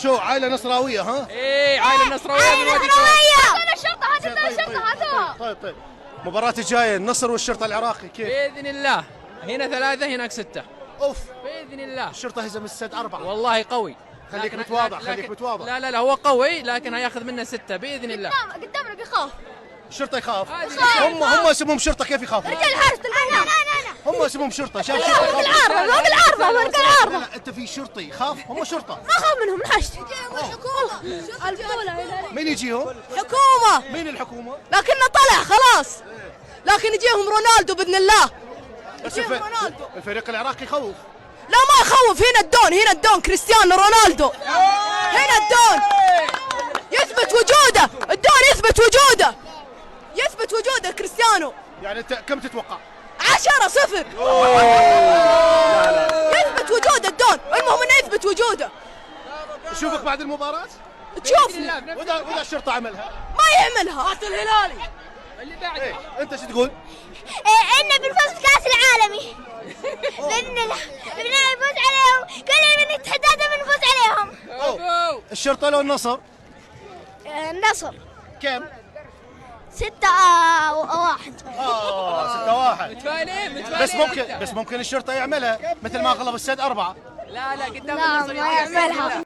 شو عائلة نصراوية ها؟ ايه عائلة نصراوية من وادي هاتوا الشرطة هاتوا الشرطة هاتوها. طيب المباراة الجاية النصر والشرطة العراقي كيف؟ بإذن الله، هنا 3 هناك 6. اوف بإذن الله. الشرطة هزم السد 4. والله قوي. خليك متواضع خليك متواضع. لا هو قوي لكن هياخذ منه 6 بإذن الله. قدامنا بيخاف. الشرطة يخاف. عادي. هم اسمهم شرطة كيف يخافوا؟ رجال الحارس انا هم اسمهم شرطة شاف شرطة يخاف. بالعارضة ما بالعارضة ما بالعارضة. لا انت في شرطي يخاف هم شرطة. ما خاف منهم نحشت. البطولة مين يجيهم؟ حكومة. مين الحكومة؟ لكنه طلع خلاص. لكن يجيهم رونالدو بإذن الله. بس يجيهم رونالدو. الفريق العراقي يخوف. لا ما يخوف، هنا الدون كريستيانو رونالدو. هنا الدون يثبت وجوده، الدون يثبت وجوده كريستيانو. يعني انت كم تتوقع؟ 10-0. يثبت وجوده الدون، المهم انه يثبت وجوده. نشوفك بعد المباراة؟ تشوفني وإذا الشرطة عملها؟ ما يعملها. هات الهلالي اللي بعده. ايه انت شو تقول؟ إنه بنفوز بكأس العالمي. بإذن الله بنفوز عليهم، كل من التحديات بنفوز عليهم. الشرطة لو النصر؟ النصر كم؟ 6-1. 6-1. متفائلين. بس ممكن الشرطة يعملها مثل ما غلب السد 4. لا قدام لا النصر ما يعملها.